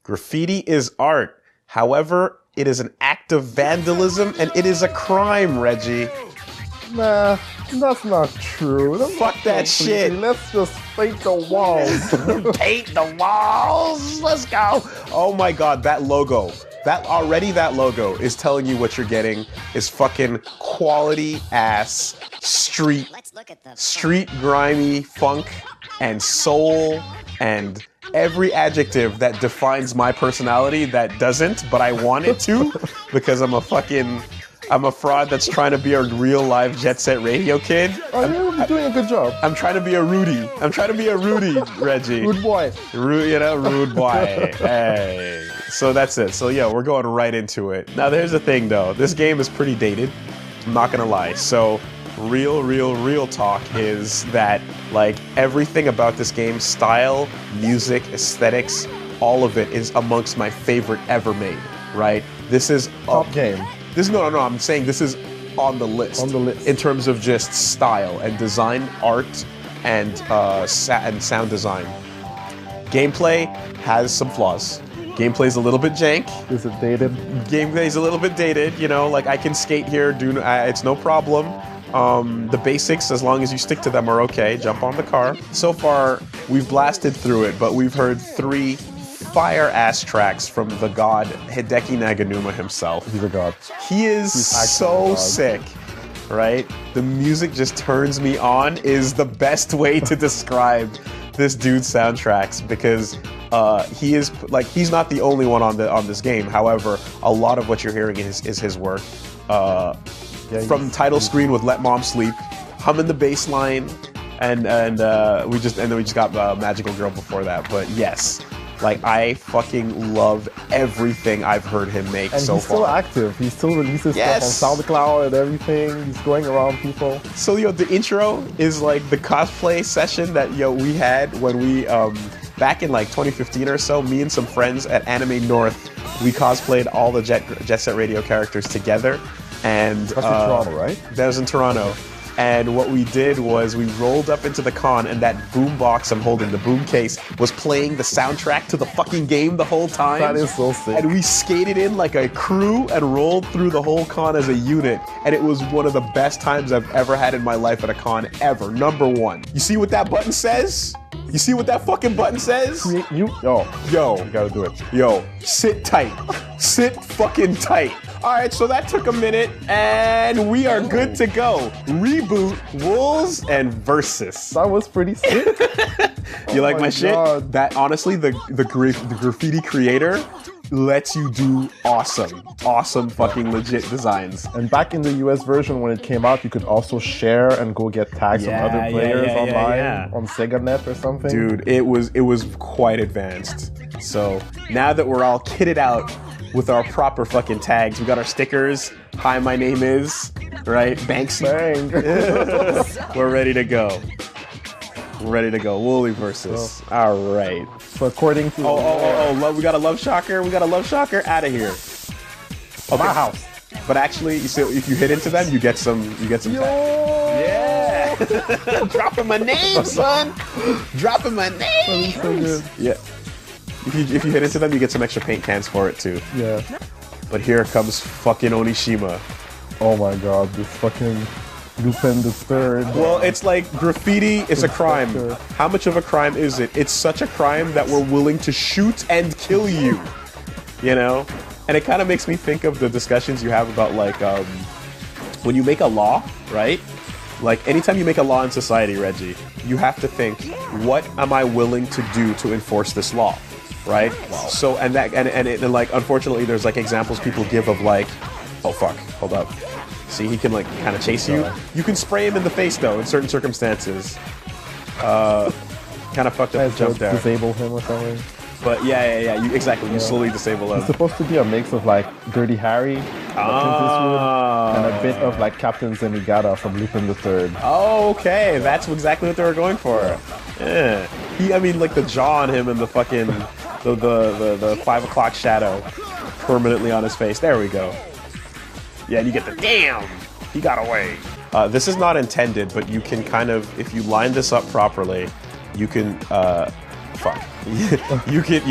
Graffiti is art. However, it is an act of vandalism and it is a crime, Reggie. Nah, that's not true. Fuck that shit. Let's just paint the walls. Paint the walls. Let's go. Oh my god, that logo. That logo is telling you what you're getting is fucking quality ass street grimy funk and soul and every adjective that defines my personality that doesn't, but I want it to because I'm a fraud that's trying to be a real live Jet Set Radio kid. Oh, you're doing a good job. I'm trying to be a Rudy. Reggie. Rude boy. Rude boy. Hey. So that's it. So yeah, we're going right into it. Now there's the thing though. This game is pretty dated. I'm not gonna lie. So real talk is that like everything about this game, style, music, aesthetics, all of it is amongst my favorite ever made, right? This is top game. No, I'm saying this is on the list. On the list. In terms of just style and design, art, and sound design. Gameplay has some flaws. Gameplay's a little bit jank. Is it dated? Gameplay's a little bit dated, you know, like I can skate here, it's no problem. The basics, as long as you stick to them, are okay. Jump on the car. So far, we've blasted through it, but we've heard 3 fire-ass tracks from the god Hideki Naganuma himself. He's a god. He is so sick, right? The music just turns me on is the best way to describe this dude's soundtracks because he is like he's not the only one on this game. However, a lot of what you're hearing is his work. From title screen with "Let Mom Sleep," humming the bass line, and then we just got "Magical Girl" before that. But yes. Like, I fucking love everything I've heard him make so far. And he's still active. He still releases stuff on SoundCloud and everything. He's going around people. So, the intro is like the cosplay session that, we had when we, back in like 2015 or so, me and some friends at Anime North, we cosplayed all the Jet Set Radio characters together. And that's in Toronto, right? That was in Toronto. And what we did was we rolled up into the con and that boom box I'm holding, the boom case, was playing the soundtrack to the fucking game the whole time. That is so sick. And we skated in like a crew and rolled through the whole con as a unit. And it was one of the best times I've ever had in my life at a con ever. #1. You see what that button says? You see what that fucking button says? Yo, you gotta do it. Yo, sit tight. Sit fucking tight. Alright, so that took a minute, and we are good to go. Reboot Wolves and Versus. That was pretty sick. You like my shit? That honestly, the graffiti creator lets you do awesome fucking legit designs. And back in the US version when it came out, you could also share and go get tags from other players online on SegaNet or something. Dude, it was quite advanced. So now that we're all kitted out with our proper fucking tags, we got our stickers. Hi, my name is, right? Banksy. Bang. We're ready to go. WoolieVersus. All right. So according to we got a love shocker. Out of here. Okay. My house. But actually, you see, if you hit into them, you get some. Yeah. Dropping my name, son. Dropping my name. So good. Yeah. If you hit into them, you get some extra paint cans for it too. Yeah. But here comes fucking Onishima. Oh my god, this fucking Lupin the Third. Well, it's like graffiti is a crime. How much of a crime is it? It's such a crime that we're willing to shoot and kill you. You know? And it kind of makes me think of the discussions you have about like when you make a law, right? Like anytime you make a law in society, Reggie, you have to think, what am I willing to do to enforce this law? Right? Wow. So and like unfortunately there's like examples people give of like, oh fuck, hold up. See, he can like kind of chase you. You can spray him in the face though in certain circumstances. Kind of fucked up the jump there. Disable him or something. But yeah. You slowly disable him. It's supposed to be a mix of like Dirty Harry, and a bit of like Captain Zenigata from Lupin the Third. Oh, okay, that's exactly what they were going for. Yeah. Like the jaw on him and the fucking the 5 o'clock shadow permanently on his face. There we go. Yeah, and you get the damn. He got away. This is not intended, but you can kind of, if you line this up properly, you can fuck. you can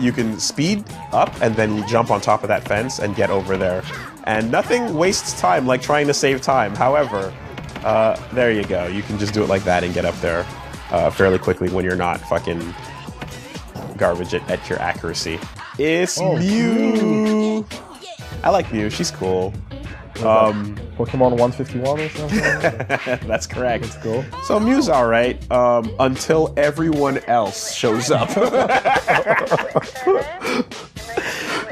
you can speed up and then you jump on top of that fence and get over there. And nothing wastes time like trying to save time. However, there you go. You can just do it like that and get up there fairly quickly when you're not fucking garbage at your accuracy. It's Mew. I like Mew. She's cool. Pokemon 151 or something? That's correct. That's cool. So Mew's alright, until everyone else shows up.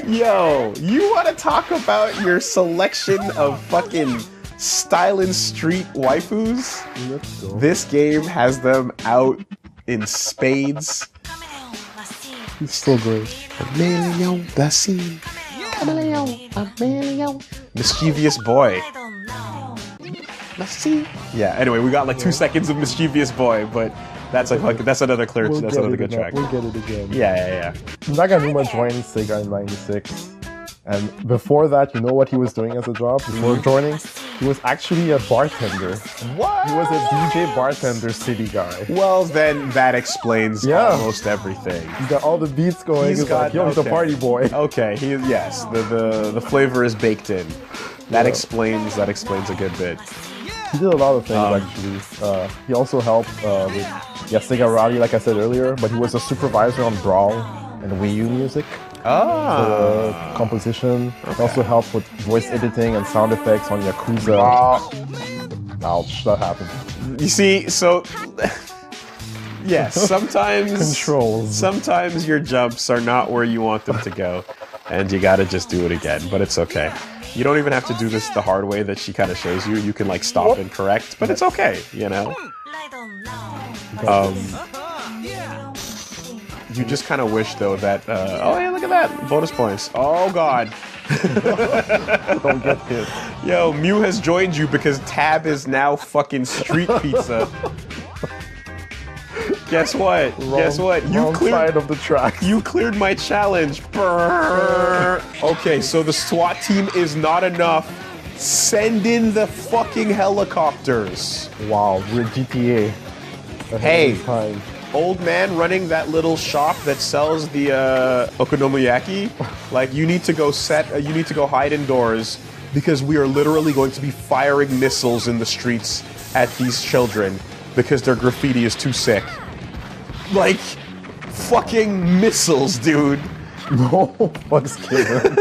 Yo, you want to talk about your selection of fucking stylin' street waifus? Let's go. This game has them out in spades. He's so great. Chameleon, the scene. Chameleon. Mischievous boy. Yeah. Anyway, we got like 2 seconds of mischievous boy, but that's like that's another clear. That's another good track. We'll get it again. Yeah. Naganuma joined Sega in '96, and before that, you know what he was doing as a job? Before joining, he was actually a bartender. What? He was a DJ bartender city guy. Well, then that explains almost everything. He got all the beats going. He's a party boy. Okay, yes, the flavor is baked in. That explains a good bit. He did a lot of things actually. He also helped with Sega Rally, like I said earlier, but he was a supervisor on Brawl and Wii U music. Composition. Okay. He also helped with voice editing and sound effects on Yakuza. Ouch, that happened. You see, so yes, sometimes controls. Sometimes your jumps are not where you want them to go, and you gotta just do it again. But it's okay. You don't even have to do this the hard way that she kind of shows you. You can like stop and correct, but it's okay, you know? You just kind of wish though that, oh yeah, look at that, bonus points. Oh God. Don't get hit. Yo, Mew has joined you because Tab is now fucking street pizza. Guess what? Guess what? You cleared side of the track. You cleared my challenge. Brrr. Okay, so the SWAT team is not enough. Send in the fucking helicopters. Wow, we're GTA. Hey, old man running that little shop that sells the okonomiyaki. Like, you need to go hide indoors because we are literally going to be firing missiles in the streets at these children because their graffiti is too sick. Like, fucking missiles, dude. No fucks given.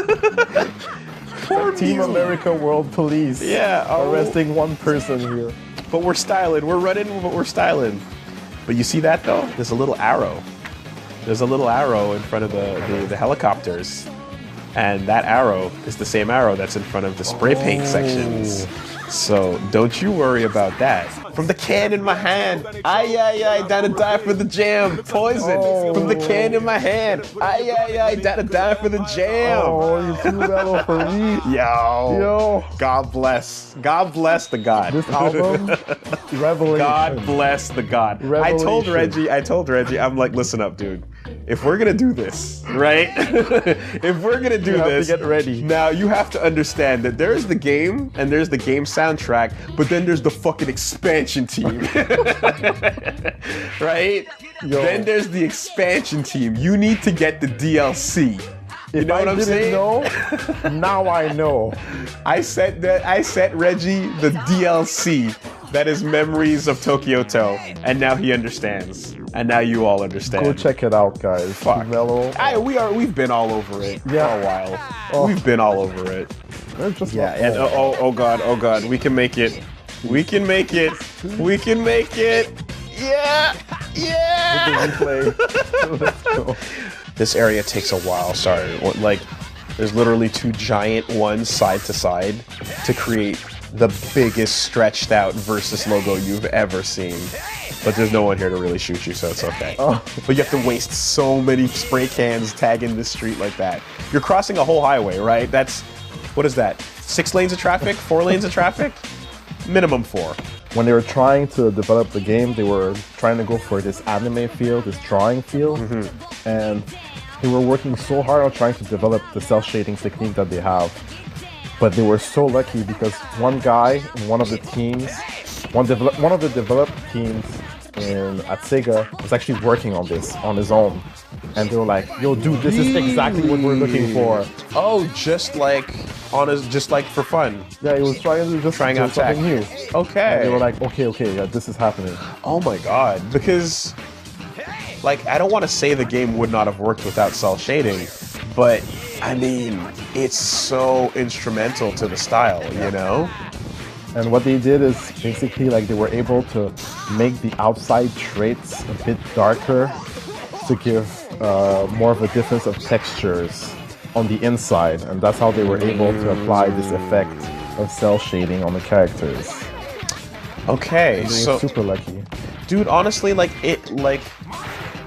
Team Mew. America World Police. Yeah. Arresting one person here. But we're styling. We're running, but we're styling. But you see that, though? There's a little arrow. There's a little arrow in front of the helicopters. And that arrow is the same arrow that's in front of the spray paint sections. So don't you worry about that. From the can in my hand, I down to die for the jam. Poison from the can in my hand, I down to die for the jam. Oh, you threw that all for me. Yo. God bless the God. This album, revelation. God bless the God. Revelation. I told Reggie, I'm like, listen up, dude. If we're gonna do this, right? If we're gonna do this, to get ready. Now you have to understand that there's the game and there's the game soundtrack, but then there's the fucking expansion team, right? Then there's the expansion team. You need to get the DLC. You know what I'm saying? Know, now I know. I sent Reggie the DLC. That is Memories of Tokyo To, and now he understands. And now you all understand. Go check it out, guys. Fuck. We've been all over it for a while. We've been all over it. And oh god, we can make it. We can make it. We can make it. Yeah. Let's go. This area takes a while. Sorry. Like, there's literally 2 giant ones side to side to create the biggest stretched out Versus logo you've ever seen. But there's no one here to really shoot you, so it's okay. But you have to waste so many spray cans tagging this street like that. You're crossing a whole highway, right? What is that? 6 lanes of traffic? 4 lanes of traffic? Minimum 4. When they were trying to develop the game, they were trying to go for this anime feel, this drawing feel, and they were working so hard on trying to develop the cell shading technique that they have. But they were so lucky because one guy in one of the teams, one of the developed teams at Sega was actually working on this on his own, and they were like, "Yo, dude, this is exactly what we're looking for." Oh, just like for fun. Yeah, he was trying out something new. Okay. And they were like, "Okay, yeah, this is happening." Oh my god, because like I don't want to say the game would not have worked without cell shading, but I mean, it's so instrumental to the style, you know? And what they did is basically like they were able to make the outside traits a bit darker to give more of a difference of textures on the inside, and that's how they were able to apply this effect of cell shading on the characters. Okay, so super lucky. Dude, honestly,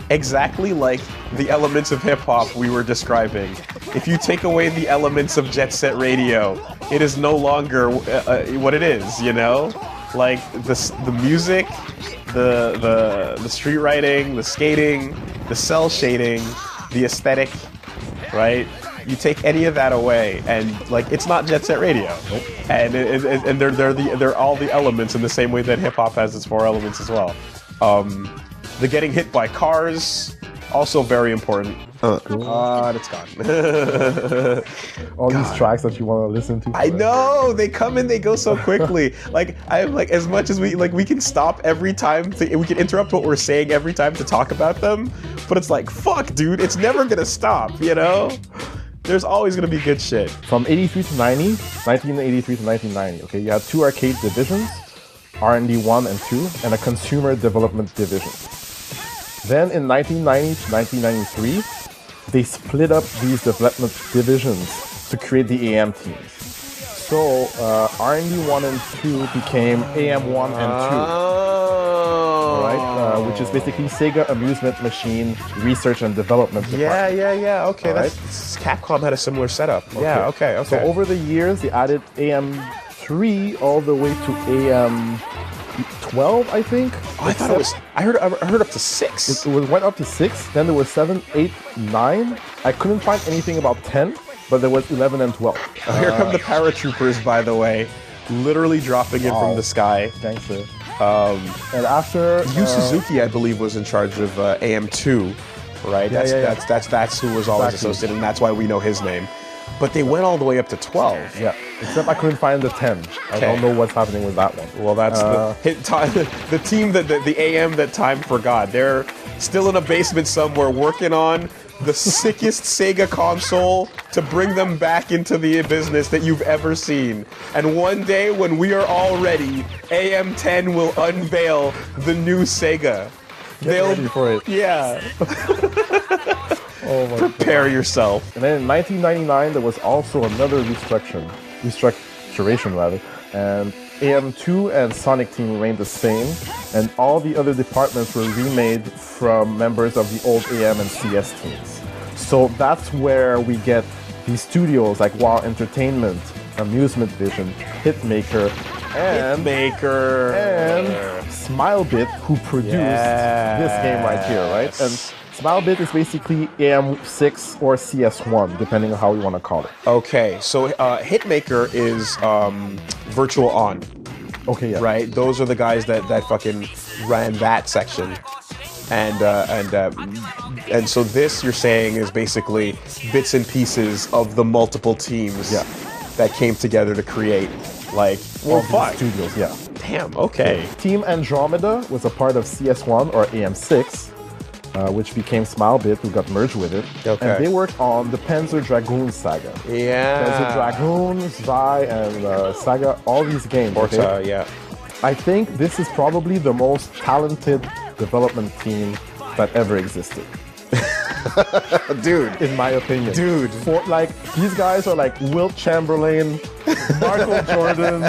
exactly like the elements of hip-hop we were describing. If you take away the elements of Jet Set Radio, it is no longer what it is, you know? Like, the music, the street writing, the skating, the cell shading, the aesthetic, right? You take any of that away, and like it's not Jet Set Radio, and they're all the elements in the same way that hip hop has its 4 elements as well. The getting hit by cars, also very important. It's gone. All these tracks that you want to listen to. I know, they come and they go so quickly. Like I'm like, as much as we can stop every time, we can interrupt what we're saying every time to talk about them, but it's like, fuck, dude, it's never gonna stop, you know? There's always gonna be good shit. From 83 to 90, 1983 to 1990, okay, you had 2 arcade divisions, R&D 1 and 2, and a consumer development division. Then in 1990 to 1993, they split up these development divisions to create the AM teams. So R&D 1 and 2 became AM 1 and 2. Right? Which is basically Sega Amusement Machine Research and Development Department. Yeah. Okay, Capcom had a similar setup. Yeah, okay. So over the years, they added AM 3 all the way to AM 12, I think. Oh, I thought it was. I heard up to 6. It went up to 6. Then there was 7, 8, 9. I couldn't find anything about 10, but there was 11 and 12. Here come the paratroopers, by the way, literally dropping in from the sky. Thanks, sir. And after Yu Suzuki, I believe, was in charge of AM2, right? That's who was always associated, and that's why we know his name. But they went all the way up to 12. Yeah, except I couldn't find the 10. I don't know what's happening with that one. Well, that's the team that the AM that time forgot. They're still in a basement somewhere working on the sickest Sega console to bring them back into the business that you've ever seen. And one day when we are all ready, AM10 will unveil the new Sega. Get ready for it. Yeah. Oh my Prepare yourself. And then in 1999, there was also another restructuration rather, and AM2 and Sonic Team remained the same, and all the other departments were remade from members of the old AM and CS teams. So that's where we get these studios like WoW Entertainment, Amusement Vision, Hitmaker, and Smilebit, who produced this game right here, right? And Smilebit is basically AM6 or CS1, depending on how you want to call it. Okay, so Hitmaker is Virtual On. Okay, yeah. Right? Those are the guys that fucking ran that section. And so this, you're saying, is basically bits and pieces of the multiple teams that came together to create, like, all these studios, yeah. Damn, okay. Team Andromeda was a part of CS1 or AM6, which became Smilebit, who got merged with it. Okay. And they worked on the Panzer Dragoon saga. Yeah. Panzer Dragoon, Zwei, and Saga, all these games. Porta, yeah. I think this is probably the most talented development team that ever existed. Dude. In my opinion. Dude. These guys are like Wilt Chamberlain, Marco Jordan,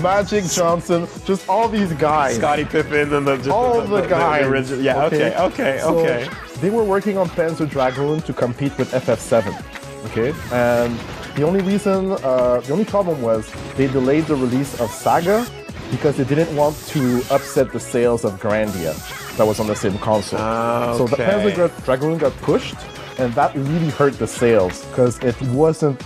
Magic Johnson, just all these guys. Scottie Pippen and all the guys. Original, yeah, okay. They were working on Panzer Dragoon to compete with FF7, okay? And the only problem was they delayed the release of Saga because they didn't want to upset the sales of Grandia that was on the same console. So the Panzer Dragoon got pushed, and that really hurt the sales because it wasn't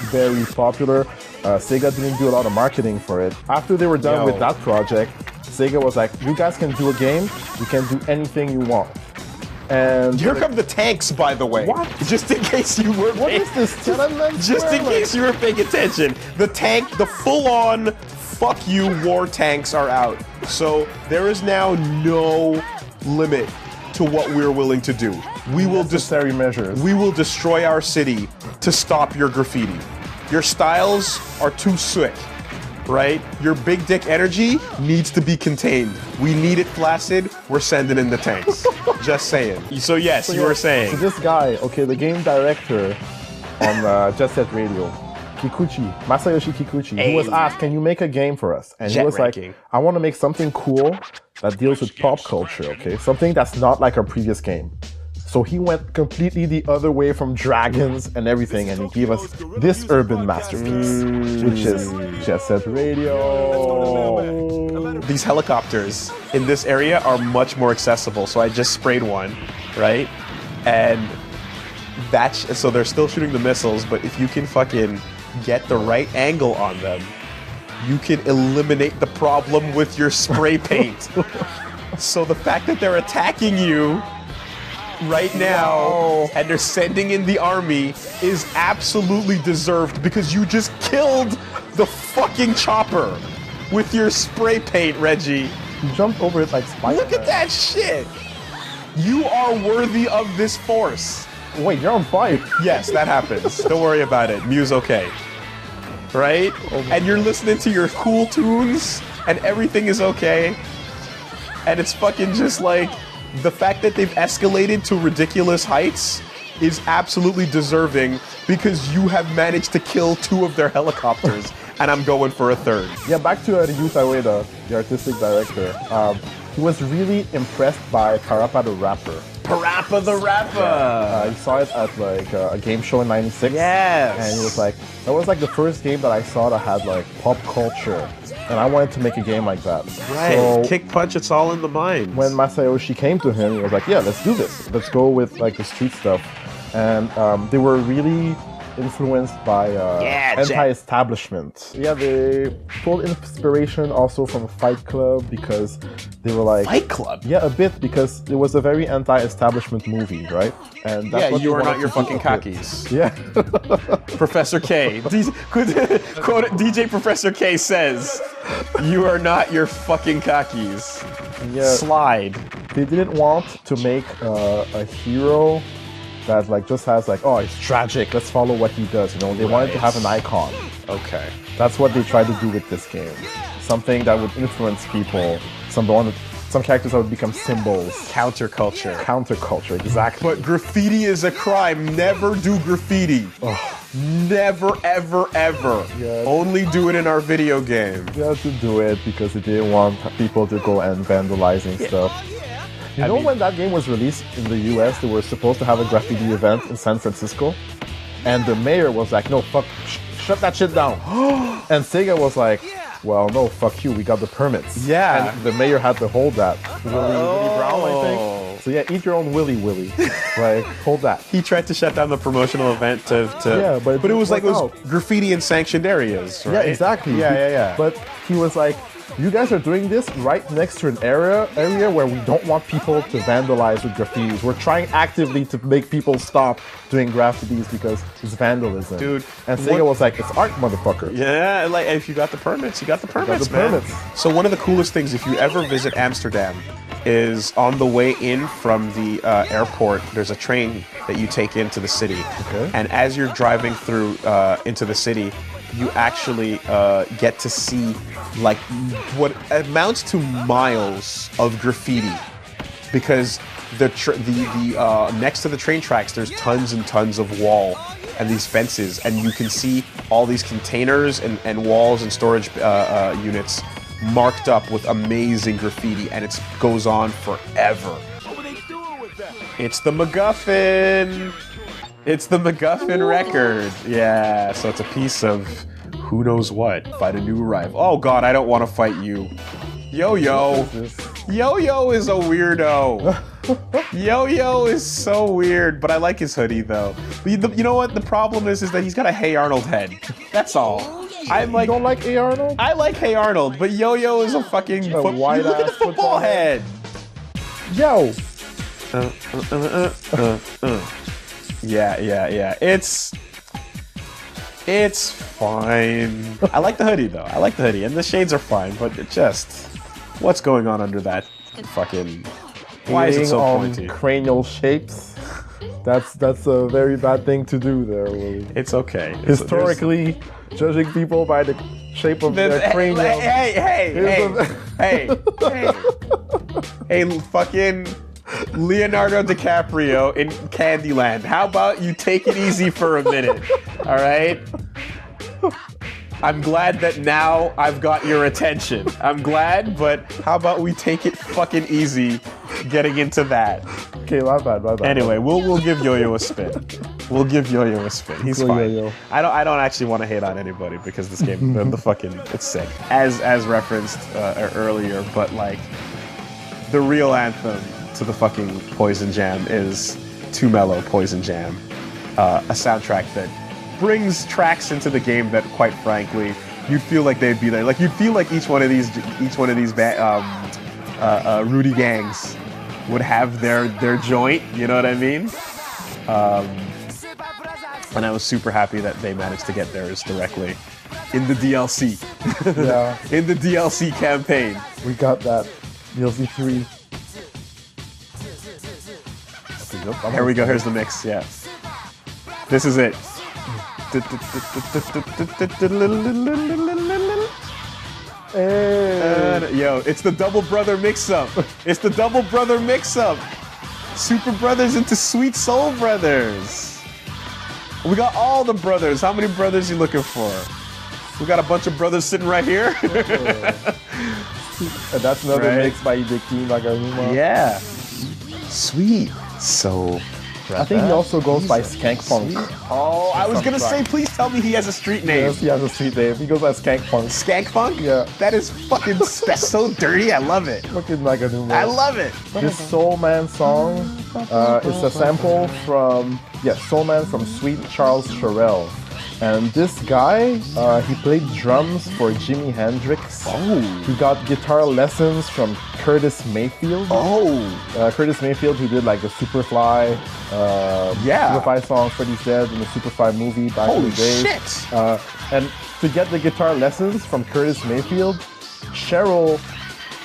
very popular. Sega didn't do a lot of marketing for it. After they were done with that project, Sega was like, you guys can do a game, you can do anything you want. And here come the tanks, by the way. What? Just in case you were what is this? Just in case you were paying attention. The full-on fuck you war tanks are out. So there is now no limit to what we're willing to do. We will necessary measures. We will destroy our city to stop your graffiti. Your styles are too sick, right? Your big dick energy needs to be contained. We need it flaccid. We're sending in the tanks. Just saying. So yes, you were saying. So this guy, okay, the game director on Jet Set Radio, Masayoshi Kikuchi, he was asked, can you make a game for us? And he was like, I want to make something cool that deals with pop culture, okay? Something that's not like our previous game. So he went completely the other way from dragons and everything, and he gave us this urban masterpiece, which is Jet Set Radio. These helicopters in this area are much more accessible, so I just sprayed one, right? And so they're still shooting the missiles, but if you can fucking get the right angle on them, you can eliminate the problem with your spray paint. So the fact that they're attacking you right now and they're sending in the army is absolutely deserved because you just killed the fucking chopper with your spray paint, Reggie. You jumped over it like Spider-Man. Look at that shit. You are worthy of this force. Wait, you're on fire. Yes, that happens. Don't worry about it. Mew's okay. Right? And you're listening to your cool tunes and everything is okay. And it's fucking just like the fact that they've escalated to ridiculous heights is absolutely deserving because you have managed to kill 2 of their helicopters, and I'm going for a 3rd. Yeah, back to Ryuta Ueda, the artistic director. He was really impressed by Parappa the Rapper. Parappa the Rapper! He saw it at like a game show in '96. Yes! And he was like, that was like the first game that I saw that had like pop culture. And I wanted to make a game like that. Right. So kick punch, it's all in the mind. when Masayoshi came to him, he was like, yeah, let's do this. Let's go with like the street stuff. And they were really influenced by anti-establishment. Yeah, they pulled inspiration also from Fight Club because they were like... Fight Club? Yeah, a bit, because it was a very anti-establishment movie, right? And that's what you they are not wanted your to do fucking with it. cockies. Yeah. Professor K. Quote, DJ Professor K says, you are not your fucking cockies. Yeah. Slide. They didn't want to make a hero that like just has like, oh, it's tragic, let's follow what he does, you know? They wanted to have an icon. Okay. That's what they tried to do with this game. Something that would influence people. Some characters that would become symbols. Counterculture. Counterculture, exactly. But graffiti is a crime. Never do graffiti. Never, ever, ever. Yeah. Only do it in our video game. They had to do it because they didn't want people to go and vandalizing stuff. You know, when that game was released in the US, they were supposed to have a graffiti event in San Francisco, and the mayor was like, no, fuck, shut that shit down. And Sega was like, well, no, fuck you, we got the permits. Yeah. And the mayor had to hold that. Willie Brown, I think. So yeah, eat your own willy. Like, hold that. He tried to shut down the promotional event to Yeah, but it was like it was out. graffiti in sanctioned areas, right? Yeah, exactly. Yeah. But he was like, you guys are doing this right next to an area where we don't want people to vandalize with graffitis. We're trying actively to make people stop doing graffitis because it's vandalism. Dude. And Sega was like, it's art, motherfucker. Yeah, like if you got the permits, you got the permits, man. So one of the coolest things, if you ever visit Amsterdam, is on the way in from the airport, there's a train that you take into the city. Okay. And as you're driving through into the city, you actually get to see like what amounts to miles of graffiti, because the next to the train tracks there's tons and tons of wall and these fences, and you can see all these containers and walls and storage units marked up with amazing graffiti, and it goes on forever. What were they doing with that? It's the MacGuffin. It's the MacGuffin record. Yeah, so it's a piece of who knows what. Fight a new rival. Oh god, I don't want to fight you. Yo-Yo. Yo-Yo is a weirdo. Yo-Yo is so weird, but I like his hoodie though. But you know what? The problem is that he's got a Hey Arnold head. That's all. I'm like, You don't like A. Arnold? I like Hey Arnold, but Yo-Yo is a fucking look at white-ass the football football head. Yo! Yeah. It's fine. I like the hoodie though. I like the hoodie, and the shades are fine. But it just, what's going on under that fucking? Why is it so pointy? Cranial shapes. That's a very bad thing to do there, Willie. It's okay. Historically, judging people by the shape of their cranium. Hey, fucking Leonardo DiCaprio in Candyland. How about you take it easy for a minute? All right. I'm glad that now I've got your attention. I'm glad, but how about we take it fucking easy getting into that? Okay, my bad. Anyway, we'll give Yo-Yo a spin. We'll give Yo-Yo a spin. He's fine. Yo-Yo. I don't actually want to hate on anybody because this game, the fucking, it's sick. As referenced earlier, but like the real anthem to the fucking Poison Jam is Too Mellow Poison Jam, a soundtrack that brings tracks into the game that, quite frankly, you'd feel like they'd be there. Like you'd feel like each one of these Rudy gangs would have their joint. You know what I mean? And I was super happy that they managed to get theirs directly in the DLC. Yeah. In the DLC campaign. We got that. DLC 3. Here we go. Here's the mix. Yeah. This is it. Yo, it's the Double Brother mix-up. It's the Double Brother mix-up. Super Brothers into Sweet Soul Brothers. We got all the brothers. How many brothers you looking for? We got a bunch of brothers sitting right here. And that's another mix by Hideki Naganuma. Yeah. Sweet. So... I think he also goes by Skank Punk. Oh, I was gonna say, please tell me he has a street name. Yes, he has a street name. He goes by Skank Punk. Skank Punk? Yeah. That is fucking, that's so dirty. I love it. Fucking Naganuma. I love it. This Soul Man song is a sample from, Soul Man from Sweet Charles Cherelle. And this guy, he played drums for Jimi Hendrix. Oh. He got guitar lessons from Curtis Mayfield. Oh. Curtis Mayfield, who did like the Superfly, Superfly song, Freddy's Dead, in the Superfly movie back in the day. Holy shit! And to get the guitar lessons from Curtis Mayfield, Cheryl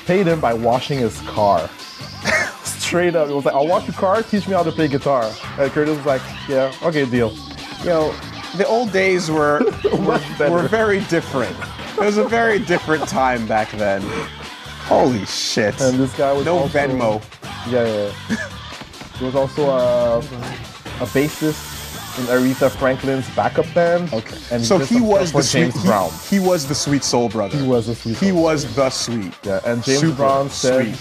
paid him by washing his car. Straight up, it was like, I'll wash your car, teach me how to play guitar. And Curtis was like, yeah, okay, deal. Yo, the old days were very different. It was a very different time back then. Holy shit. And this guy was no also, Venmo. Yeah. He was also a bassist in Aretha Franklin's backup band. Okay. And so he was the James sweet Brown. He was the Sweet Soul Brother. He was the Sweet Soul. He was the sweet. Yeah, and James Brown said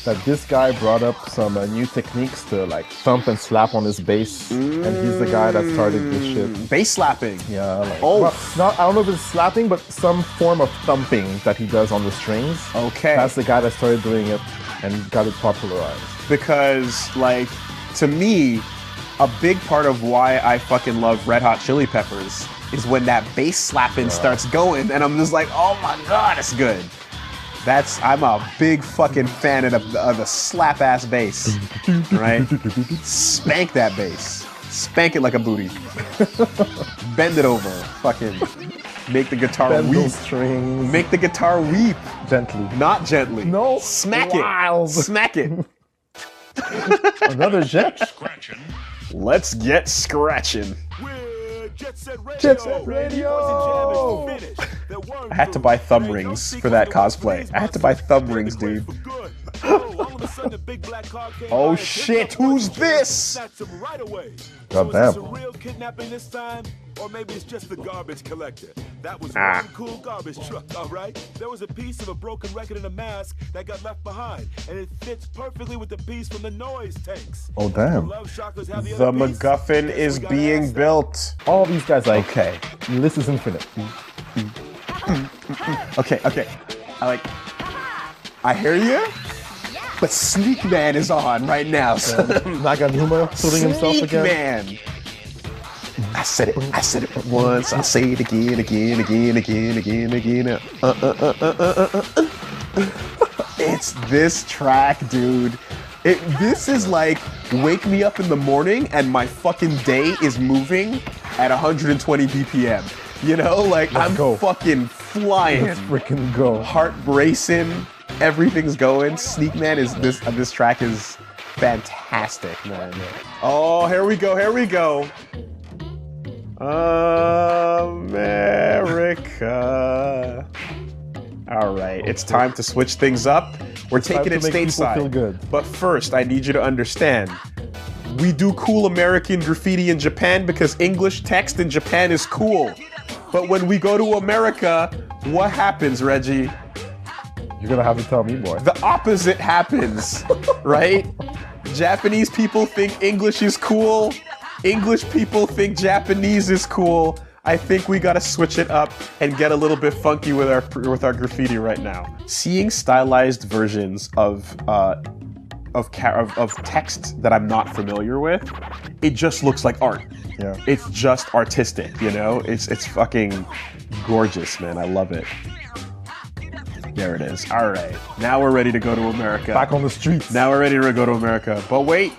that this guy brought up some new techniques to like thump and slap on his bass, and he's the guy that started this shit. Bass slapping. Yeah. Like, I don't know if it's slapping, but some form of thumping that he does on the strings. Okay. That's the guy that started doing it and got it popularized. Because, like, to me, a big part of why I fucking love Red Hot Chili Peppers is when that bass slapping starts going, and I'm just like, oh my god, it's good. I'm a big fucking fan of the slap ass bass, right? Spank that bass, spank it like a booty, bend it over, fucking make the guitar Bend weep. those strings. Make the guitar weep, Gently. not gently. No, smack wild. it, smack it. Another jet. Let's get scratching. Jet Set Radio. Jet Set Radio. I had to buy thumb rings for that cosplay. I had to buy thumb rings, dude. Oh shit, who's this? God damn. Real kidnapping this time, or maybe it's just the garbage collector. That was one cool garbage truck, all right? There was a piece of a broken record and a mask that got left behind, and it fits perfectly with the piece from the noise tanks. Oh damn. The MacGuffin is being built. All these guys like, Okay. the list is infinite. Okay. I hear you, but Sneak Man is on right now. Naganuma putting himself Sneak again. Man. I said it once. I'll say it again. It's this track, dude. This is like wake me up in the morning and my fucking day is moving at 120 BPM. You know, like I'm fucking flying. Let's freaking go. Heart racing. Everything's going. Sneak Man is this track is fantastic, man. Oh, here we go. America. All right, it's time to switch things up. We're taking it stateside. Feel good. But first, I need you to understand. We do cool American graffiti in Japan because English text in Japan is cool. But when we go to America, what happens, Reggie? You're gonna have to tell me more. The opposite happens, right? Japanese people think English is cool. English people think Japanese is cool. I think we gotta switch it up and get a little bit funky with our graffiti right now. Seeing stylized versions of text that I'm not familiar with, it just looks like art. Yeah. It's just artistic, you know? It's fucking gorgeous, man. I love it. There it is. All right. Now we're ready to go to America. Back on the streets. Now we're ready to go to America. But wait.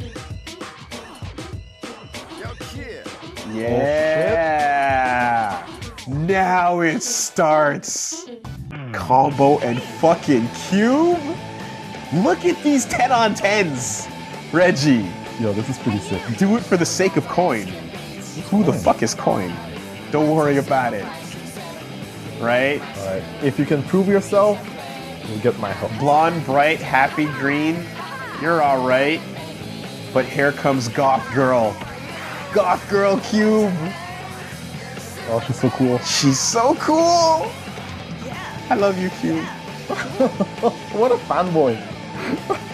Yeah. Now it starts. Combo and fucking Cube. Look at these 10 on 10s. Reggie. Yo, this is pretty sick. Do it for the sake of coin. Who the fuck is coin? Don't worry about it. Right? All right. If you can prove yourself, you'll get my help. Blonde, bright, happy green. You're all right. But here comes Goth Girl. Goth Girl Cube. Oh, she's so cool. She's so cool. I love you, Cube. What a fanboy.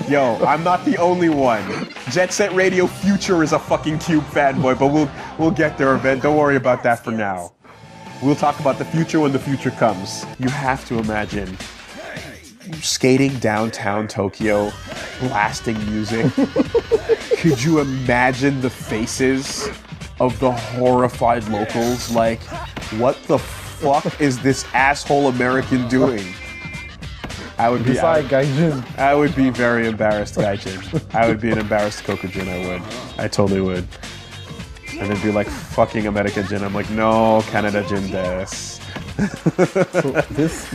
Yo, I'm not the only one. Jet Set Radio Future is a fucking Cube fanboy, but we'll get there, Ben. Don't worry about that for now. We'll talk about the future when the future comes. You have to imagine skating downtown Tokyo, blasting music. Could you imagine the faces of the horrified locals? Like, what the fuck is this asshole American doing? I would be very embarrassed, Gaijin. I would be an embarrassed Kokujin, I would. I totally would. And then be like, fucking America Jin. I'm like, no, Canada Jin des. So this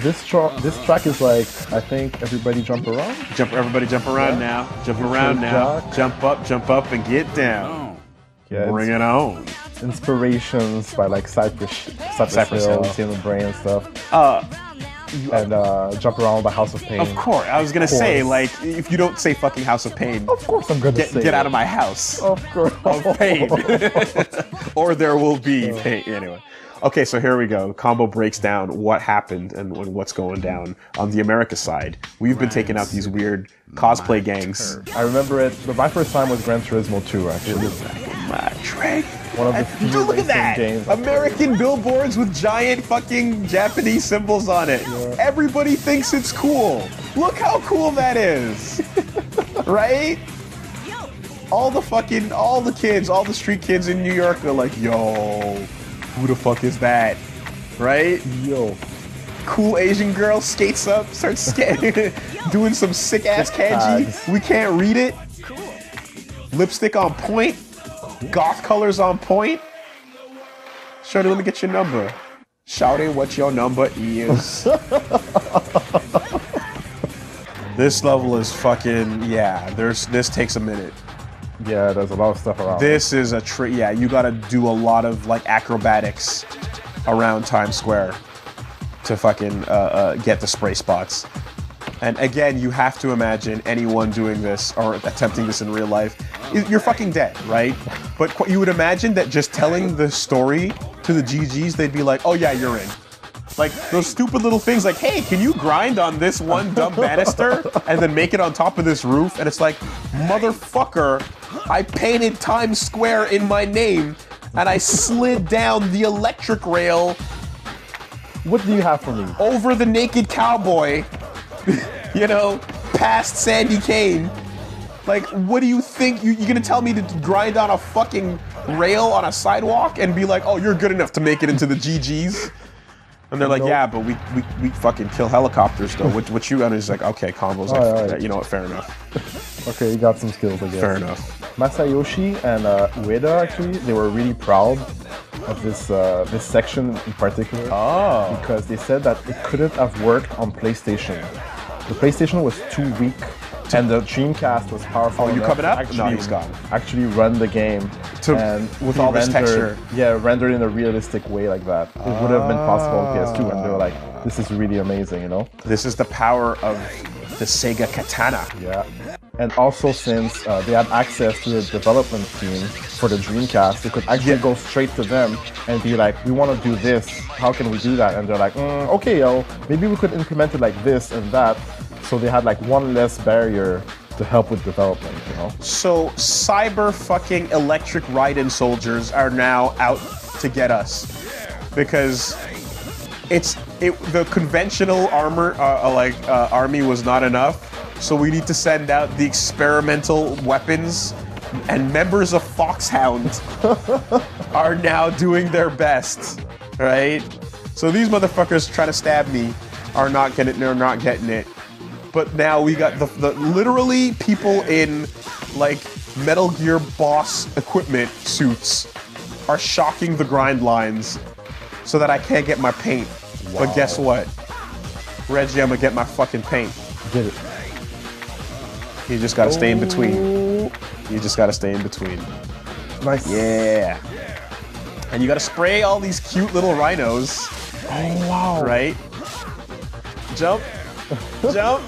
track is like, I think everybody jump around. Everybody jump around now. Jump around now. Jump up, and get down. Yeah, bring it on. Inspirations by like Cypress Hill, Tim the Brain and stuff. And jump around the House of Pain. Of course, I was gonna say, like, if you don't say fucking House of Pain, of course I'm gonna say get out of my house. Of course. Of pain. Or there will be pain. Anyway. Okay, so here we go. Combo breaks down what happened and what's going down on the America side. We've been taking out these weird cosplay gangs. I remember it, but my first time was Gran Turismo 2, actually. One of the few look at that! games. American billboards with giant fucking Japanese symbols on it. Yeah. Everybody thinks it's cool. Look how cool that is. Right? All the kids, all the street kids in New York are like, yo, who the fuck is that? Right? Yo. Cool Asian girl skates up, starts doing some sick ass kanji. We can't read it. Cool. Lipstick on point. Goth colors on point. Shorty, let me get your number. Shouting what your number is. This level is fucking, yeah, this takes a minute. Yeah, there's a lot of stuff around. This is a yeah, you gotta do a lot of like acrobatics around Times Square to fucking get the spray spots. And again, you have to imagine anyone doing this or attempting this in real life, you're fucking dead, right? But you would imagine that just telling the story to the GGs, they'd be like, oh yeah, you're in. Like those stupid little things like, hey, can you grind on this one dumb banister and then make it on top of this roof? And it's like, motherfucker, I painted Times Square in my name and I slid down the electric rail. What do you have for me? Over the naked cowboy, you know, past Sandy Kane. Like, what do you think? You're gonna tell me to grind on a fucking rail on a sidewalk and be like, oh, you're good enough to make it into the GGs. And they're like, yeah, but we fucking kill helicopters though. What you got is like, okay, combos. Like, you know what? Fair enough. Okay, you got some skills, I guess. Fair enough. Masayoshi and Ueda, actually, they were really proud of this section in particular. Because they said that it couldn't have worked on PlayStation. The PlayStation was too weak, and the Dreamcast was powerful. Oh, you enough coming up? Actually, No, he's gone. Actually run the game with all this texture. Yeah, rendered in a realistic way like that. It would have been possible on PS2, and they were like, this is really amazing, you know? This is the power of the Sega Katana. Yeah. And also, since they had access to the development team for the Dreamcast, they could actually go straight to them and be like, we want to do this. How can we do that? And they're like, okay, maybe we could implement it like this and that. So they had like one less barrier to help with development, you know? So cyber fucking electric Raiden soldiers are now out to get us. Because the conventional army was not enough. So we need to send out the experimental weapons, and members of Foxhound are now doing their best, right? So these motherfuckers trying to stab me are not getting it. But now we got the literally people in like Metal Gear boss equipment suits are shocking the grind lines so that I can't get my paint. Wow. But guess what? Reggie, I'm gonna get my fucking paint. Get it. You just gotta stay in between. You just gotta stay in between. Nice. Yeah. And you gotta spray all these cute little rhinos. Oh, wow. Right? Jump. Jump.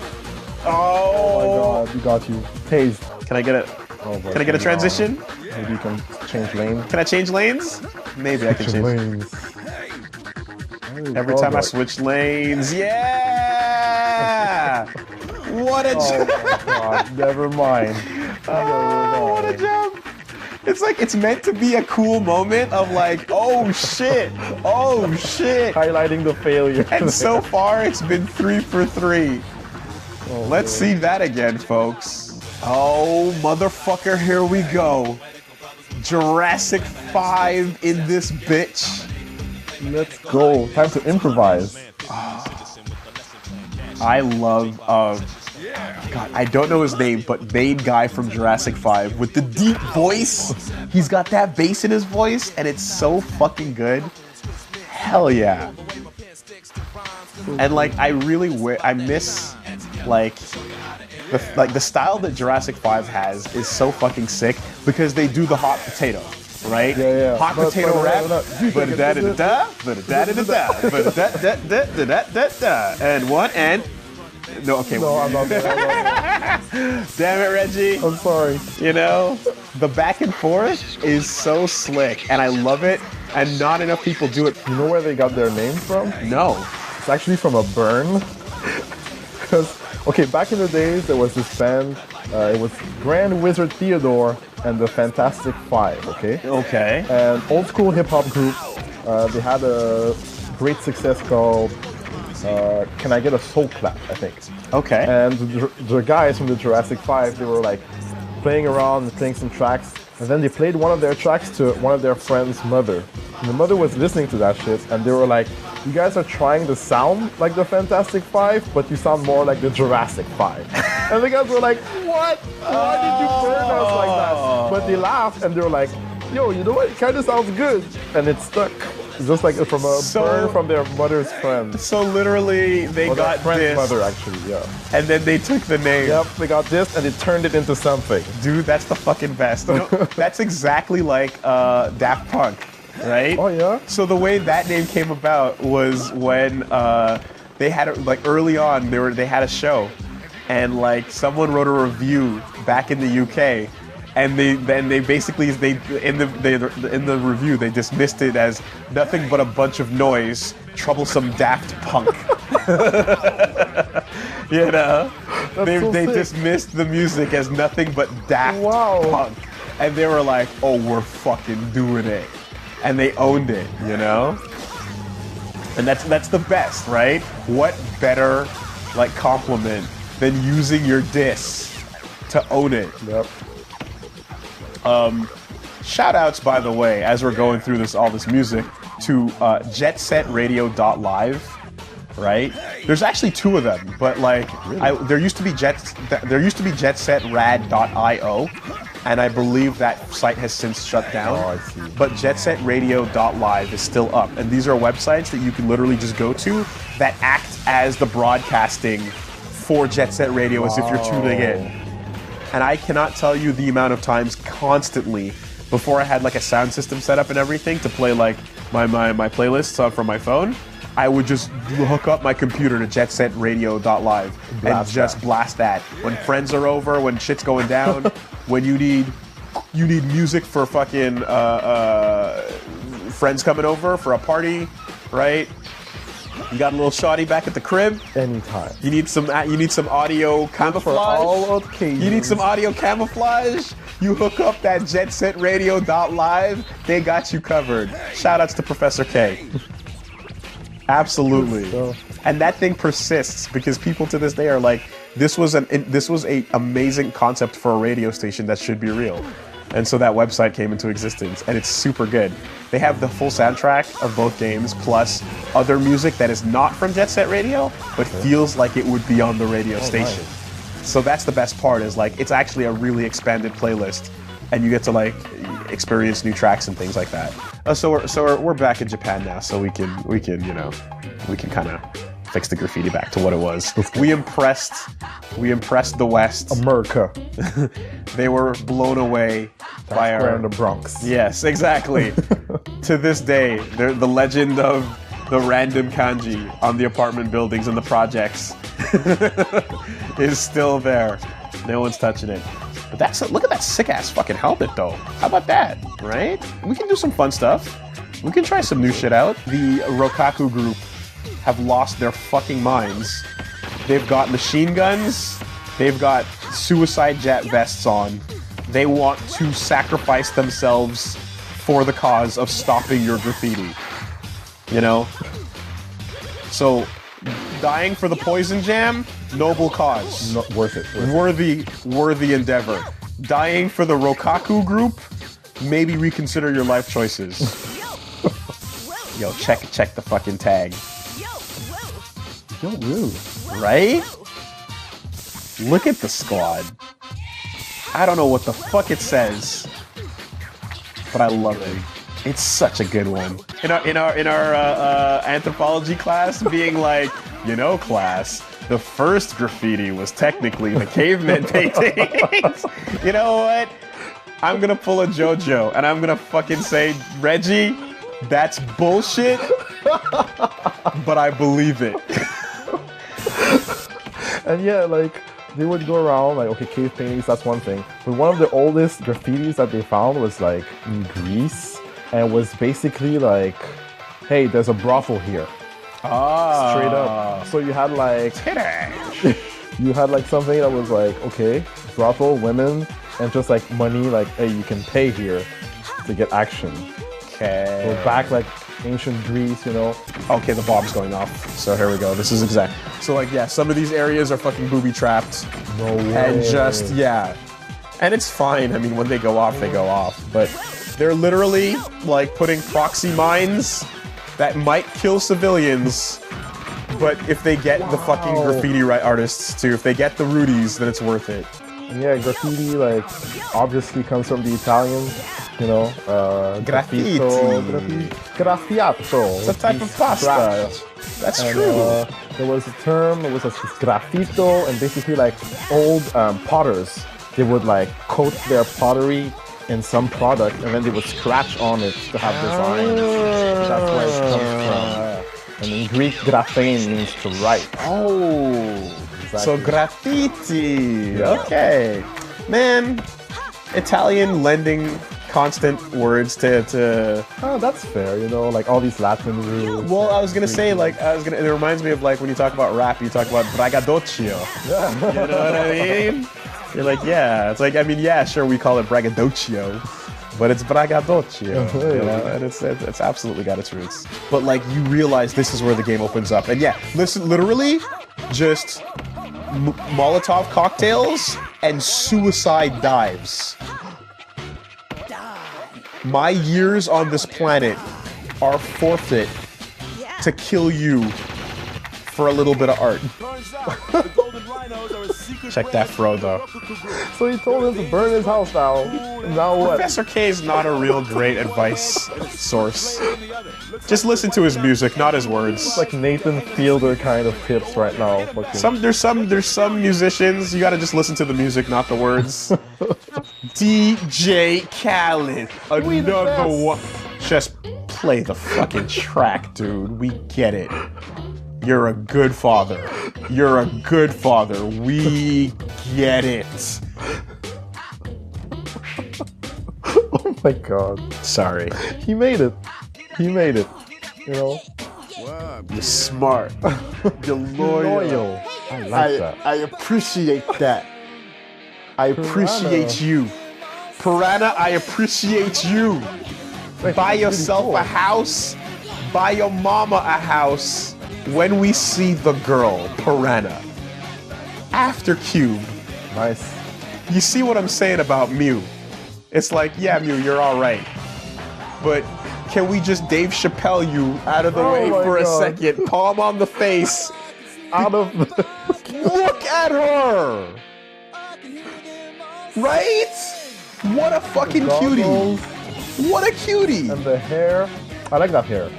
Oh my god, you got you. Tased. Can I get it? Can I get a transition? Maybe you can change lane. Can I change lanes? Maybe I can change lanes. Every time I switch lanes. Yeah! What a jump! Oh my god, never mind. Oh, what a jump! It's like it's meant to be a cool moment of like, oh shit, oh shit. Highlighting the failure. And so far it's been 3 for 3. Oh, let's see that again, folks. Oh, motherfucker, here we go. Jurassic 5 in this bitch. Let's go. Time to improvise. I love, God, I don't know his name, but main guy from Jurassic 5 with the deep voice. He's got that bass in his voice, and it's so fucking good. Hell yeah. And like, I miss, like the style that Jurassic 5 has is so fucking sick because they do the hot potato. Right? Yeah. Hot potato rap. And one and no, okay. No, I'm not there. Damn it, Reggie. I'm sorry. You know, the back and forth is so slick, and I love it. And not enough people do it. You know where they got their name from? No. It's actually from a burn. Because, okay, back in the days, there was this band. It was Grand Wizard Theodore and the Fantastic Five, okay? Okay. An old school hip hop group. They had a great success called Can I Get a Soul Clap, I think. Okay. And the guys from the Jurassic 5, they were like playing around and playing some tracks. And then they played one of their tracks to one of their friends' mother. And the mother was listening to that shit, and they were like, you guys are trying to sound like the Fantastic Five, but you sound more like the Jurassic 5. And the guys were like, what? Why did you burn us like that? But they laughed, and they were like, yo, you know what? It kind of sounds good. And it stuck. Just like from a burn from their mother's friend. So literally, they got this. Mother, actually, yeah. And then they took the name. Yep, they got this, and they turned it into something. Dude, that's the fucking best. You know, that's exactly like Daft Punk, right? Oh, yeah? So the way that name came about was when they had, like early on, they had a show. And like someone wrote a review back in the UK. And they basically in the review they dismissed it as nothing but a bunch of noise, troublesome Daft Punk. You know, they dismissed the music as nothing but Daft Punk, and they were like, "Oh, we're fucking doing it," and they owned it. You know, and that's the best, right? What better like compliment than using your diss to own it? Yep. Shout outs, by the way, as we're going through all this music, to jetsetradio.live. Right? There's actually 2 of them, but like there used to be jetsetrad.io, and I believe that site has since shut down. Oh, I see. But jetsetradio.live is still up, and these are websites that you can literally just go to that act as the broadcasting for Jet Set Radio as if you're tuning in. And I cannot tell you the amount of times constantly before I had like a sound system set up and everything to play like my playlists from my phone. I would just hook up my computer to jetsetradio.live and just blast that. When friends are over, when shit's going down, when you need music for fucking friends coming over for a party, right? You got a little shoddy back at the crib. Anytime. You need some audio camouflage. For all occasions. You need some audio camouflage. You hook up that jetsetradio.live. They got you covered. Shout outs to Professor K. Absolutely. And that thing persists because people to this day are like, this was a amazing concept for a radio station that should be real. And so that website came into existence, and it's super good. They have the full soundtrack of both games, plus other music that is not from Jet Set Radio, but feels like it would be on the radio station. Nice. So that's the best part, is like, it's actually a really expanded playlist, and you get to like experience new tracks and things like that. So we're back in Japan now, so we can kind of fix the graffiti back to what it was. We impressed the West. America. They were blown away by We're in the Bronx. Yes, exactly. To this day, the legend of the random kanji on the apartment buildings and the projects is still there. No one's touching it. But look at that sick ass fucking helmet though. How about that, right? We can do some fun stuff. We can try some new shit out. The Rokaku group have lost their fucking minds. They've got machine guns. They've got suicide jet vests on. They want to sacrifice themselves for the cause of stopping your graffiti. You know? So, dying for the poison jam, noble cause. Not worth it. Worthy endeavor. Dying for the Rokaku group, maybe reconsider your life choices. Yo, check the fucking tag. Yo, woo. Right? Look at the squad. I don't know what the fuck it says, but I love it. It's such a good one. In our anthropology class, being like, class, the first graffiti was technically the caveman paintings. You know what? I'm gonna pull a JoJo and I'm gonna fucking say, Reggie, that's bullshit, but I believe it. And yeah, like, they would go around, like, okay, cave paintings, that's one thing. But one of the oldest graffitis that they found was, like, in Greece, and was basically like, hey, there's a brothel here. Ah. Straight up. So you had, like, you had, like, something that was like, okay, brothel, women, and just, like, money, like, hey, you can pay here to get action. Okay. So back, like, ancient Greece, Okay, the bomb's going off. So here we go. This is exact. So like, yeah, some of these areas are fucking booby trapped. No way. And just, yeah. And it's fine. I mean, when they go off, they go off. But they're literally like putting proxy mines that might kill civilians. But if they get the fucking graffiti artists too, if they get the Rudies, then it's worth it. Yeah, graffiti, like, obviously comes from the Italian, Graffiti. Graffiato. It's a type of pasta. That's true. There was a term, it was a graffito, and basically, like, old potters, they would, like, coat their pottery in some product, and then they would scratch on it to have designs. That's where it comes from. And in Greek, graphein means to write. Oh. Exactly. So graffiti. Yeah. Okay. Man, Italian lending constant words to Oh, that's fair, like all these Latin roots. Well, I was gonna say, it reminds me of like when you talk about rap, you talk about braggadocio. Yeah. You know what I mean? You're like, yeah. It's like, I mean, yeah, sure, we call it braggadocio, but it's braggadocio. And it's absolutely got its roots. But like, you realize this is where the game opens up, and yeah, listen, literally, just Molotov cocktails and suicide dives. My years on this planet are forfeit to kill you for a little bit of art. Check that fro, though. So he told him to burn his house now. Now what? Professor K is not a real great advice source. Just listen to his music, not his words. Like Nathan Fielder kind of tips right now. Fucking. There's some musicians, you gotta just listen to the music, not the words. DJ Khaled, another one. Just play the fucking track, dude. We get it. You're a good father. You're a good father. We get it. Oh my god. Sorry. He made it. He made it. You know? You're smart. You're loyal. I like that. I appreciate that. I appreciate you. Piranha, I appreciate you. Buy yourself a house. Buy your mama a house. When we see the girl, Piranha. After Cube. Nice. You see what I'm saying about Mew? It's like, yeah, Mew, you're alright. But can we just Dave Chappelle you out of the way for a second? Palm on the face. Out of the... Look at her! Right? What a fucking cutie. What a cutie. And the hair. I like that hair.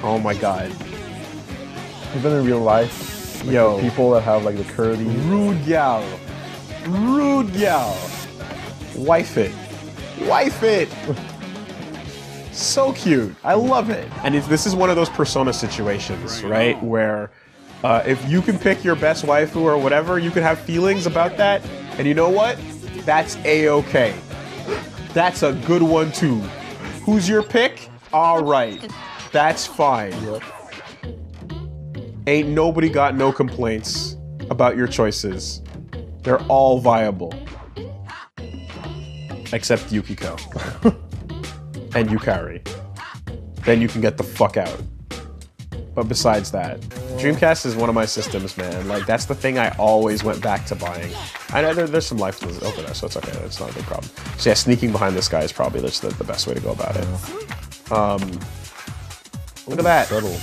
Oh my god. Even in real life, like yo, the people that have like the curly. Rude gal. Rude gal. Wife it. Wife it. So cute. I love it. And this is one of those persona situations, right? Where if you can pick your best waifu or whatever, you can have feelings about that. And you know what? That's A-okay. That's a good one too. Who's your pick? All right. That's fine. Yep. Ain't nobody got no complaints about your choices. They're all viable. Except Yukiko. And Yukari. Then you can get the fuck out. But besides that, Dreamcast is one of my systems, man. Like, that's the thing I always went back to buying. I know there's some life over there, so it's okay. It's not a big problem. So yeah, sneaking behind this guy is probably just the best way to go about it. Look at that. Subtle.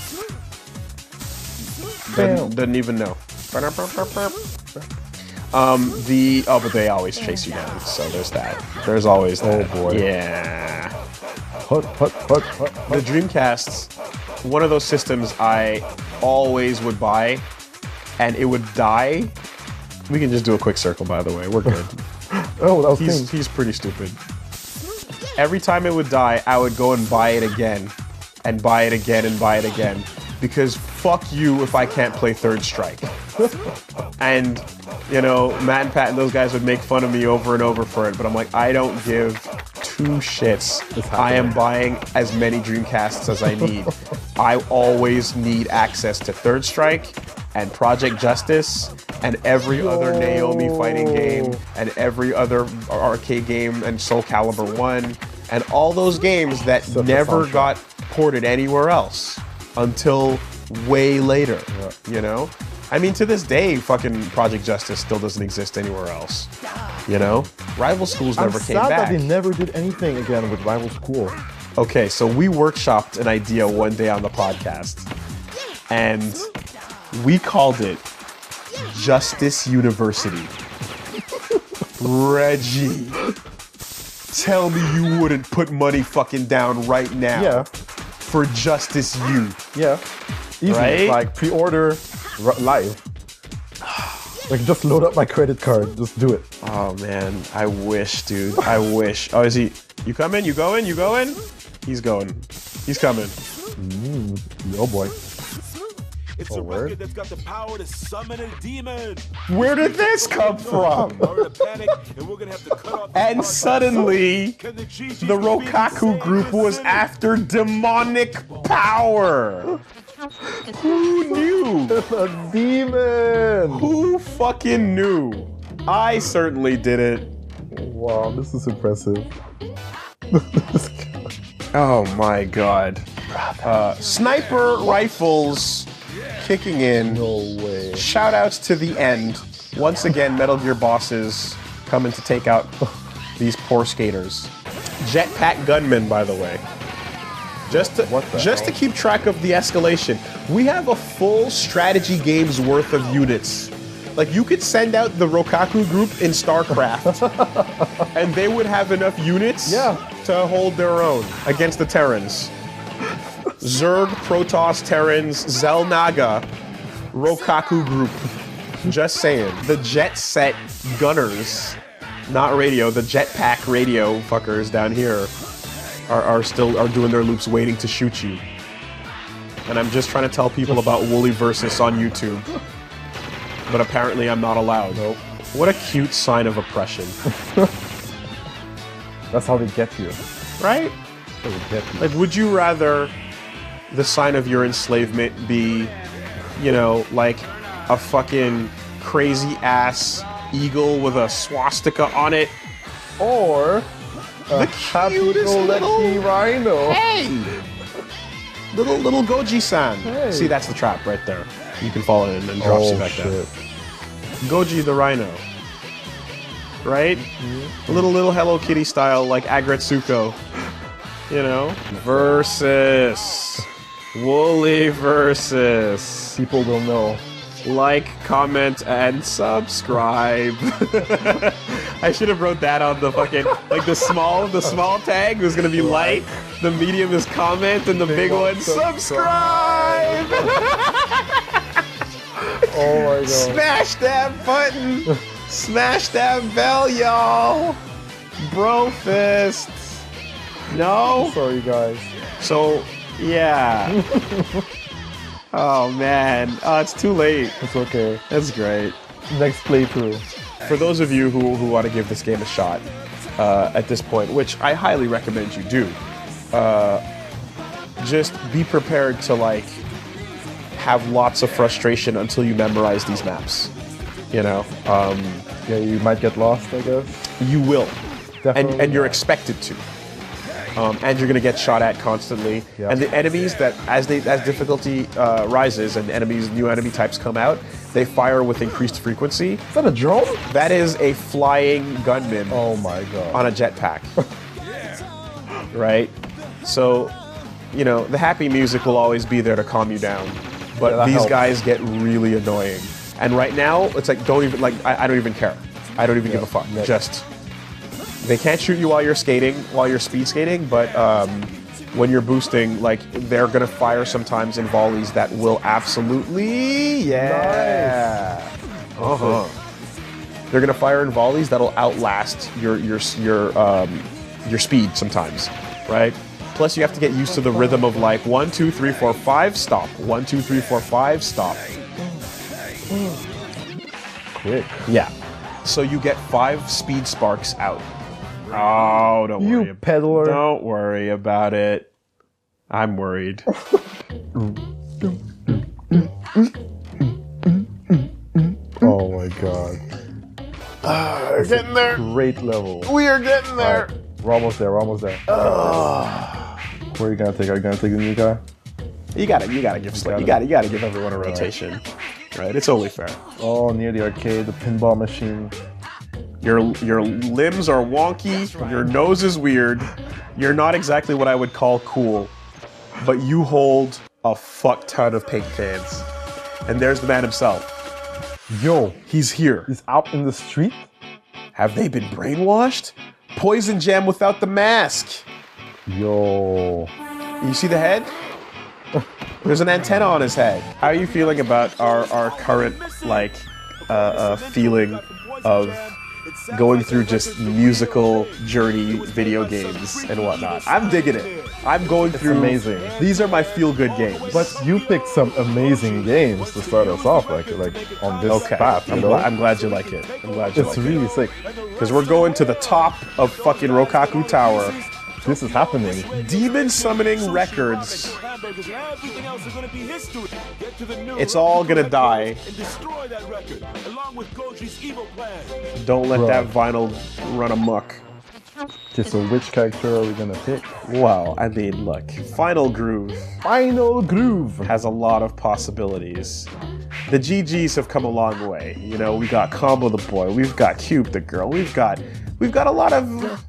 Didn't even know. But they always chase you down, so there's that. There's always that. Oh boy. Yeah. Hut. The Dreamcast, one of those systems I always would buy, and it would die. We can just do a quick circle, by the way. We're good. Oh, that was He's pretty stupid. Every time it would die, I would go and buy it again, and buy it again, and buy it again. Because fuck you if I can't play Third Strike. And, you know, Matt and Pat and those guys would make fun of me over and over for it, but I'm like, I don't give two shits. I am buying as many Dreamcasts as I need. I always need access to Third Strike and Project Justice and every other Naomi fighting game and every other arcade game and Soul Calibur 1 and all those games that never got ported anywhere else until way later, you know? I mean, to this day, fucking Project Justice still doesn't exist anywhere else, you know? Rival Schools never came back. That they never did anything again with Rival School. Okay, so we workshopped an idea one day on the podcast, and we called it Justice University. Reggie, tell me you wouldn't put money fucking down right now for Justice U. Yeah. Easy. Right? Like, pre-order live. Like, just load up my credit card. Just do it. Oh, man. I wish, dude. I wish. Oh, is he... You coming? You going? You going? He's going. He's coming. Oh, boy. It's a record that's got the power to summon a demon. Where did this come from? And suddenly, the Rokaku group was after demonic power. Who knew? It's a demon. Who fucking knew? I certainly didn't. Wow, this is impressive. Oh my god. Sniper rifles kicking in. No way. Shoutouts to the end. Once again, Metal Gear bosses coming to take out these poor skaters. Jetpack gunman, by the way. Just to keep track of the escalation. We have a full strategy game's worth of units. Like, you could send out the Rokaku group in StarCraft, and they would have enough units to hold their own against the Terrans. Zerg, Protoss, Terrans, Zelnaga, Rokaku group. Just saying. The jet set gunners, not radio, the jetpack radio fuckers down here are doing their loops waiting to shoot you. And I'm just trying to tell people about WoolieVersus on YouTube. But apparently I'm not allowed. Nope. What a cute sign of oppression. That's how they get you. Right? They get you. Like, would you rather the sign of your enslavement be, you know, like a fucking crazy ass eagle with a swastika on it? Or a happy-go-lucky rhino. Hey! Little Goji-san. Hey. See, that's the trap right there. You can fall in and drops you back down. Goji the rhino. Right? Mm-hmm. Little Hello Kitty style, like Agretsuko. You know? Versus. WoolieVersus. People will know. Like, comment, and subscribe. I should have wrote that on the fucking, like, the small tag was gonna be like, the medium is comment, and the big one, subscribe! Oh my god. Smash that button! Smash that bell, y'all! Bro fist! No? Sorry, guys. So, yeah. Oh man, it's too late. It's okay. That's great. Next playthrough. For those of you who want to give this game a shot at this point, which I highly recommend you do, just be prepared to like have lots of frustration until you memorize these maps. You know, Yeah, you might get lost, I guess. you will, Definitely. and you're expected to. And you're going to get shot at constantly. Yeah. And the enemies that, as difficulty rises and new enemy types come out, they fire with increased frequency. Is that a drone? That is a flying gunman Oh my god. on a jetpack. Right? So, you know, the happy music will always be there to calm you down. But Yeah, that these helps. guys get really annoying. And right now, it's like, I don't even care. I don't even give a fuck. Yeah. Just... They can't shoot you while you're skating, while you're speed skating, but when you're boosting, like, they're gonna fire sometimes in volleys that will absolutely, They're gonna fire in volleys that'll outlast your speed sometimes, right? Plus, you have to get used to the rhythm of like 1, 2, 3, 4, 5, stop. 1, 2, 3, 4, 5, stop. Quick. Yeah. So you get 5 speed sparks out. Oh, don't worry. You peddler. Don't worry about it. I'm worried. Oh my god. We're getting there. Great level. We are getting there. Alright, we're almost there, Where are you gonna take? Are you gonna take the new guy? You gotta give everyone a rotation. Right? It's only fair. Oh, near the arcade, the pinball machine. Your limbs are wonky, your nose is weird, you're not exactly what I would call cool, but you hold a fuck ton of paint cans. And there's the man himself. Yo, He's here. he's out in the street? Have they been brainwashed? Poison Jam without the mask. Yo. You see the head? There's an antenna on his head. How are you feeling about our current, like, feeling of going through just musical journey video games and whatnot? I'm digging it. I'm going through... amazing. These are my feel-good games. But you picked some amazing games to start us off, like on this okay, path, you know? I'm glad you like it. I'm glad you It's like really sick. Because we're going to the top of fucking Rokaku Tower. This is happening. Demon Summoning Records. It's all gonna die. Don't let Bro. that vinyl run amok. Okay, so which character are we gonna pick? Well, I mean, look, Final Groove Final Groove! has a lot of possibilities. The GGs have come a long way. You know, we got Combo the Boy, we've got Cube the Girl, we've got a lot of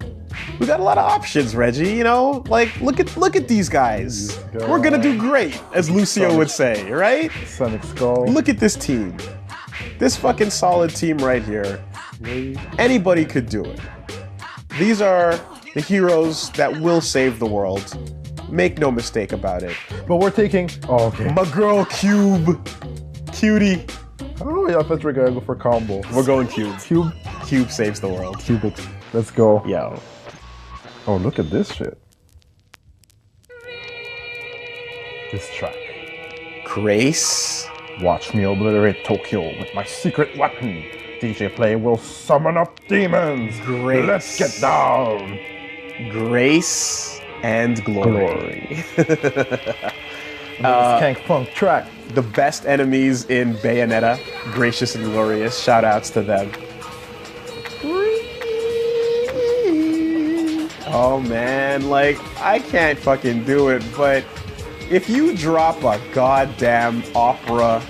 We got a lot of options, Reggie. You know, like look at these guys. We're gonna do great, as Lucio would say, right? Sonic Skull. Look at this team. This fucking solid team right here. Anybody could do it. These are the heroes that will save the world. Make no mistake about it. But we're taking. Oh, okay. My girl Cube. Cutie. Oh yeah, I thought we were gonna go for combo. We're going Cube. Cube. Cube saves the world. Cube it. Let's go. Yo. Oh, look at this shit. This track. Grace. Watch me obliterate Tokyo with my secret weapon. DJ Play will summon up demons. Grace. Let's get down. Grace and glory. Skank Funk track. The best enemies in Bayonetta. Gracious and glorious. Shout outs to them. Oh man, like, I can't fucking do it, but if you drop a goddamn opera,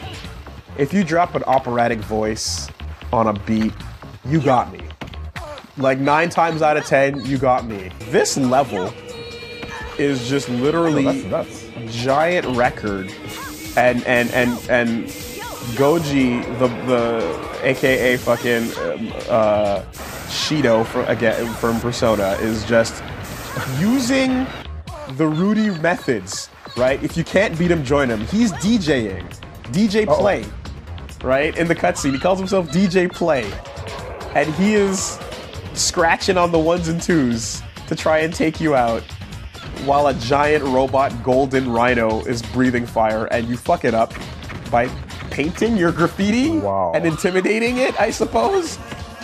if you drop an operatic voice on a beat, you got me. Like 9 times out of 10, you got me. This level is just literally That's giant record, and Goji, the AKA fucking Shido from Persona, is just using the Rudy methods, right? If you can't beat him, join him. He's DJing. DJ Play, right? In the cutscene, he calls himself DJ Play. And he is scratching on the 1s and 2s to try and take you out while a giant robot golden rhino is breathing fire, and you fuck it up by painting your graffiti and intimidating it, I suppose.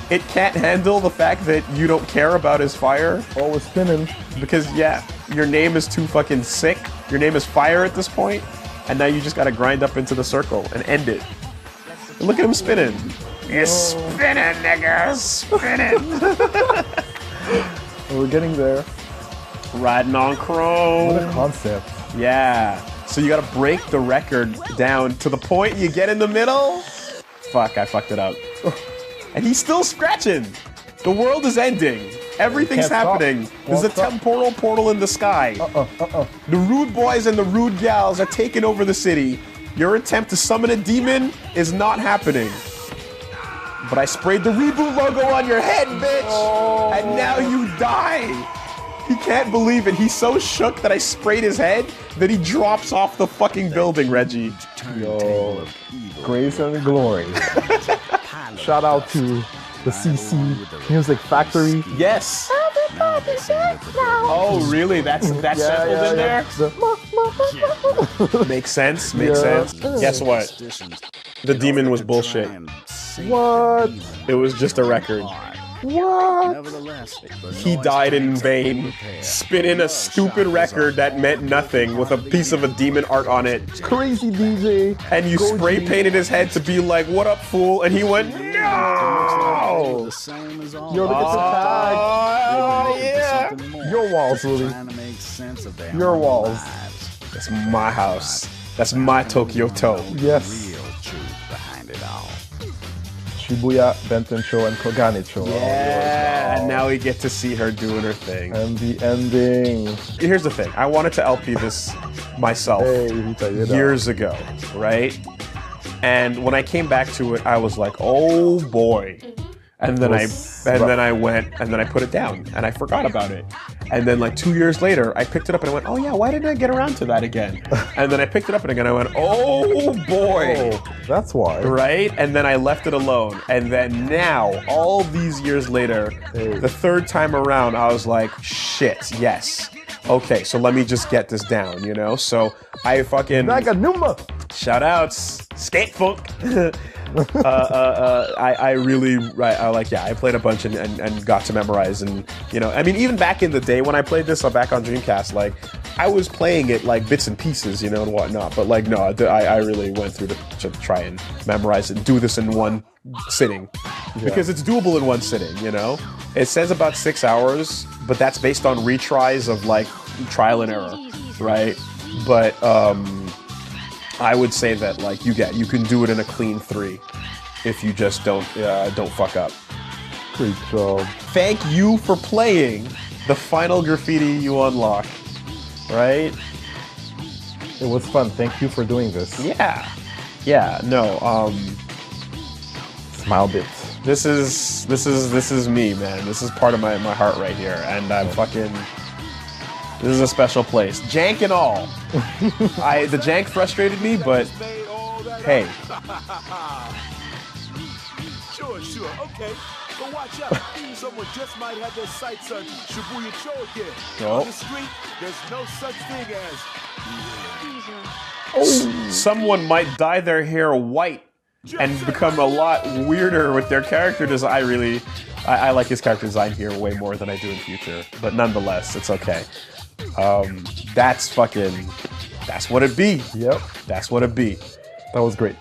It can't handle the fact that you don't care about his fire. always spinning. Because, yeah, your name is too fucking sick. Your name is Fire at this point, and now you just gotta grind up into the circle and end it. And look at him spinning. You're spinning, nigga, spinning. We're getting there. Riding on chrome. What a concept. Yeah. So you gotta break the record down to the point you get in the middle. Fuck, I fucked it up. And he's still scratching. The world is ending. Everything's Can't stop. happening. There's a Won't stop. temporal portal in the sky. The rude boys and the rude gals are taking over the city. Your attempt to summon a demon is not happening. But I sprayed the reboot logo on your head, bitch! And now you die! He can't believe it. He's so shook that I sprayed his head that he drops off the fucking building, Reggie. Yo, Grace and Glory. Shout out to the CC Music Factory. Yes! Oh, really? That's sampled in there? Makes sense, makes sense. Guess what? The demon was bullshit. What? It was just a record. What? He died in vain, spinning a stupid record that meant nothing with a piece of a demon art on it. Crazy DJ. And you spray painted his head to be like, "What up, fool?" And he went, "No!" Yo, look at the tag. Oh, yeah. Your walls, Willie. Your walls. That's my house. That's my Tokyo Toe. Yes. Shibuya, Benton-cho, and Kogane-cho. Yeah, and now we get to see her doing her thing. And the ending. Here's the thing. I wanted to LP this myself years ago, right? And when I came back to it, I was like, "Oh boy." And then I went and then I put it down and I forgot about it. And then like 2 years later, I picked it up and I went, "Oh yeah, why didn't I get around to that again?" And then I picked it up and again I went, "Oh boy." Oh, that's why. Right? And then I left it alone. And then now, all these years later, the third time around, I was like, "Shit, yes. Okay, so let me just get this down, you know?" So I fucking Naganuma. shout outs, skate funk. I played a bunch and got to memorize, and you know, I mean, even back in the day when I played this back on Dreamcast, like I was playing it like bits and pieces, you know, and whatnot. But like, no, I really went through to try and memorize it and do this in one sitting, because it's doable in one sitting. You know, it says about 6 hours, but that's based on retries of like trial and error, right? But I would say that like you can do it in a clean 3 if you just don't fuck up. Great job. Thank you for playing the final graffiti you unlock, right? It was fun. Thank you for doing this. Yeah. No. Smile bits. This is me, man. This is part of my heart right here, and I'm fucking. This is a special place, jank and all. The jank frustrated me, but hey. Sure, okay. But watch out. Someone just might have their sights on Shibuya Cho again. Nope. On the street, there's no such thing as... Someone might dye their hair white and become a lot weirder with their character design. I like his character design here way more than I do in Future, but nonetheless, it's okay. That's what it be. Yep. That's what it be. That was great.